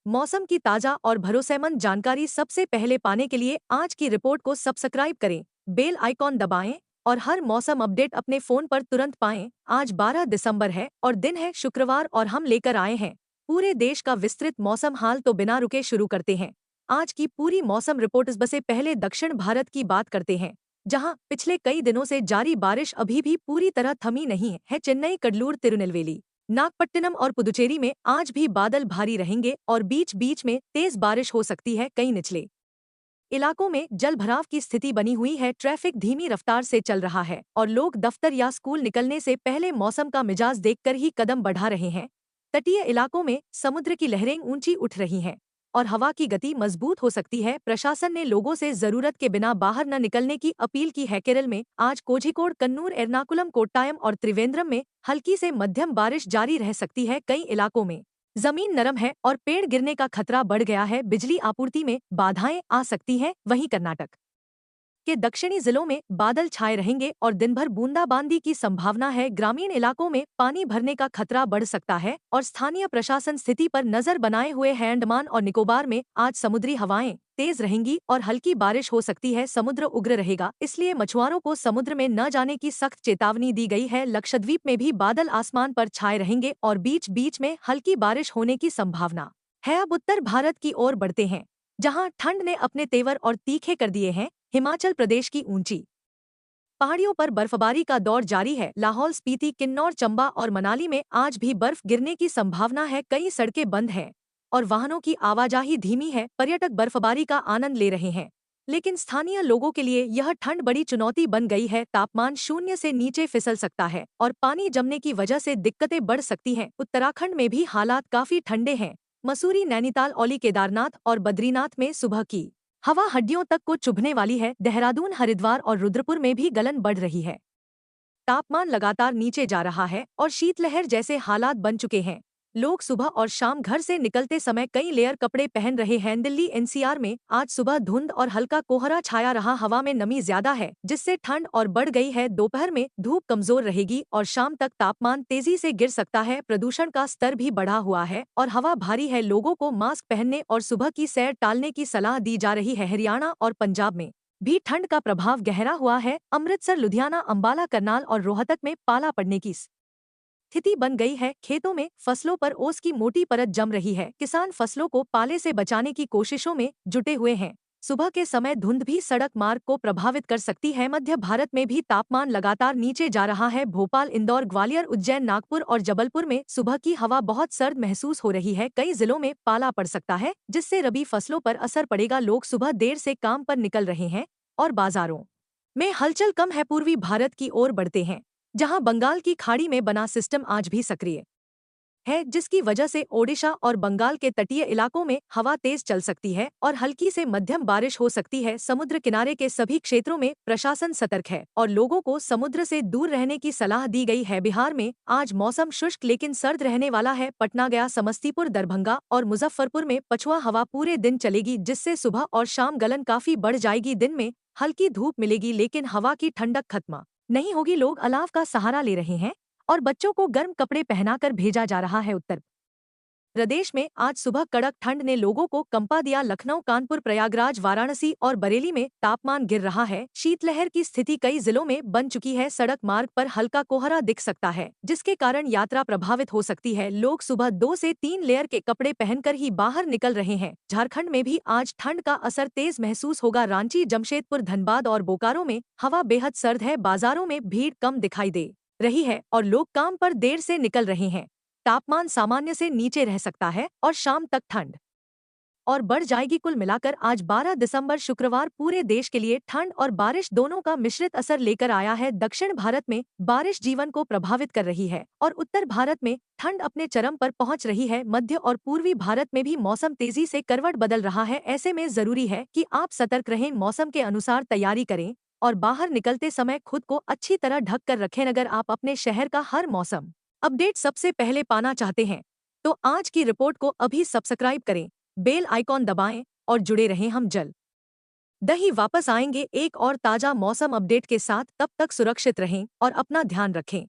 मौसम की ताज़ा और भरोसेमंद जानकारी सबसे पहले पाने के लिए आज की रिपोर्ट को सब्सक्राइब करें, बेल आइकॉन दबाएं और हर मौसम अपडेट अपने फ़ोन पर तुरंत पाएं। आज 12 दिसंबर है और दिन है शुक्रवार और हम लेकर आए हैं पूरे देश का विस्तृत मौसम हाल। तो बिना रुके शुरू करते हैं आज की पूरी मौसम रिपोर्ट। बसे पहले दक्षिण भारत की बात करते हैं, जहां पिछले कई दिनों से जारी बारिश अभी भी पूरी तरह थमी नहीं है। चेन्नई, कड्डलूर, तिरुनेलवेली, नागपट्टिनम और पुदुचेरी में आज भी बादल भारी रहेंगे और बीच बीच में तेज बारिश हो सकती है। कई निचले इलाकों में जलभराव की स्थिति बनी हुई है। ट्रैफिक धीमी रफ्तार से चल रहा है और लोग दफ्तर या स्कूल निकलने से पहले मौसम का मिजाज देखकर ही कदम बढ़ा रहे हैं। तटीय इलाकों में समुद्र की लहरें ऊंची उठ रही हैं और हवा की गति मजबूत हो सकती है। प्रशासन ने लोगों से जरूरत के बिना बाहर न निकलने की अपील की है। केरल में आज कोझिकोड, कन्नूर, एर्नाकुलम, कोट्टायम और त्रिवेंद्रम में हल्की से मध्यम बारिश जारी रह सकती है। कई इलाकों में जमीन नरम है और पेड़ गिरने का खतरा बढ़ गया है। बिजली आपूर्ति में बाधाएं आ सकती हैं। वहीं कर्नाटक के दक्षिणी जिलों में बादल छाए रहेंगे और दिन भर बूंदाबांदी की संभावना है। ग्रामीण इलाकों में पानी भरने का खतरा बढ़ सकता है और स्थानीय प्रशासन स्थिति पर नजर बनाए हुए है। अंडमान और निकोबार में आज समुद्री हवाएं तेज रहेंगी और हल्की बारिश हो सकती है। समुद्र उग्र रहेगा, इसलिए मछुआरों को समुद्र में न जाने की सख्त चेतावनी दी गई है। लक्षद्वीप में भी बादल आसमान पर छाए रहेंगे और बीच बीच में हल्की बारिश होने की संभावना है। अब उत्तर भारत की ओर बढ़ते हैं, जहां ठंड ने अपने तेवर और तीखे कर दिए हैं। हिमाचल प्रदेश की ऊंची पहाड़ियों पर बर्फबारी का दौर जारी है। लाहौल स्पीति, किन्नौर, चंबा और मनाली में आज भी बर्फ गिरने की संभावना है। कई सड़कें बंद हैं और वाहनों की आवाजाही धीमी है। पर्यटक बर्फबारी का आनंद ले रहे हैं, लेकिन स्थानीय लोगों के लिए यह ठंड बड़ी चुनौती बन गई है। तापमान शून्य से नीचे फिसल सकता है और पानी जमने की वजह से दिक्कतें बढ़ सकती हैं। उत्तराखंड में भी हालात काफी ठंडे हैं। मसूरी, नैनीताल, औली, केदारनाथ और बद्रीनाथ में सुबह की हवा हड्डियों तक को चुभने वाली है। देहरादून, हरिद्वार और रुद्रपुर में भी गलन बढ़ रही है। तापमान लगातार नीचे जा रहा है और शीतलहर जैसे हालात बन चुके हैं। लोग सुबह और शाम घर से निकलते समय कई लेयर कपड़े पहन रहे हैं। दिल्ली एनसीआर में आज सुबह धुंध और हल्का कोहरा छाया रहा। हवा में नमी ज्यादा है, जिससे ठंड और बढ़ गई है। दोपहर में धूप कमजोर रहेगी और शाम तक तापमान तेजी से गिर सकता है। प्रदूषण का स्तर भी बढ़ा हुआ है और हवा भारी है। लोगों को मास्क पहनने और सुबह की सैर टालने की सलाह दी जा रही है। हरियाणा और पंजाब में भी ठंड का प्रभाव गहरा हुआ है। अमृतसर, लुधियाना, अंबाला, करनाल और रोहतक में पाला पड़ने की स्थिति बन गई है। खेतों में फसलों पर ओस की मोटी परत जम रही है। किसान फसलों को पाले से बचाने की कोशिशों में जुटे हुए हैं। सुबह के समय धुंध भी सड़क मार्ग को प्रभावित कर सकती है। मध्य भारत में भी तापमान लगातार नीचे जा रहा है। भोपाल, इंदौर, ग्वालियर, उज्जैन, नागपुर और जबलपुर में सुबह की हवा बहुत सर्द महसूस हो रही है। कई जिलों में पाला पड़ सकता है, जिससे रबी फसलों पर असर पड़ेगा। लोग सुबह देर से काम पर निकल रहे हैं और बाजारों में हलचल कम है। पूर्वी भारत की ओर बढ़ते हैं, जहां बंगाल की खाड़ी में बना सिस्टम आज भी सक्रिय है, जिसकी वजह से ओडिशा और बंगाल के तटीय इलाकों में हवा तेज चल सकती है और हल्की से मध्यम बारिश हो सकती है। समुद्र किनारे के सभी क्षेत्रों में प्रशासन सतर्क है और लोगों को समुद्र से दूर रहने की सलाह दी गई है। बिहार में आज मौसम शुष्क लेकिन सर्द रहने वाला है। पटना, गया, समस्तीपुर, दरभंगा और मुजफ्फरपुर में पछुआ हवा पूरे दिन चलेगी, जिससे सुबह और शाम गलन काफी बढ़ जाएगी। दिन में हल्की धूप मिलेगी, लेकिन हवा की ठंडक खत्म नहीं होगी। लोग अलाव का सहारा ले रहे हैं और बच्चों को गर्म कपड़े पहनाकर भेजा जा रहा है। उत्तर प्रदेश में आज सुबह कड़क ठंड ने लोगों को कंपा दिया। लखनऊ, कानपुर, प्रयागराज, वाराणसी और बरेली में तापमान गिर रहा है। शीतलहर की स्थिति कई जिलों में बन चुकी है। सड़क मार्ग पर हल्का कोहरा दिख सकता है, जिसके कारण यात्रा प्रभावित हो सकती है। लोग सुबह 2 से 3 लेयर के कपड़े पहनकर ही बाहर निकल रहे हैं। झारखंड में भी आज ठंड का असर तेज महसूस होगा। रांची, जमशेदपुर, धनबाद और बोकारो में हवा बेहद सर्द है। बाजारों में भीड़ कम दिखाई दे रही है और लोग काम पर देर से निकल रहे हैं। तापमान सामान्य से नीचे रह सकता है और शाम तक ठंड और बढ़ जाएगी। कुल मिलाकर आज 12 दिसंबर शुक्रवार पूरे देश के लिए ठंड और बारिश दोनों का मिश्रित असर लेकर आया है। दक्षिण भारत में बारिश जीवन को प्रभावित कर रही है और उत्तर भारत में ठंड अपने चरम पर पहुंच रही है। मध्य और पूर्वी भारत में भी मौसम तेजी से करवट बदल रहा है। ऐसे में जरूरी है कि आप सतर्क रहें, मौसम के अनुसार तैयारी करें और बाहर निकलते समय खुद को अच्छी तरह ढक कर रखें। अगर आप अपने शहर का हर मौसम अपडेट सबसे पहले पाना चाहते हैं तो आज की रिपोर्ट को अभी सब्सक्राइब करें, बेल आइकॉन दबाएं और जुड़े रहें। हम जल्द ही वापस आएंगे एक और ताजा मौसम अपडेट के साथ। तब तक सुरक्षित रहें और अपना ध्यान रखें।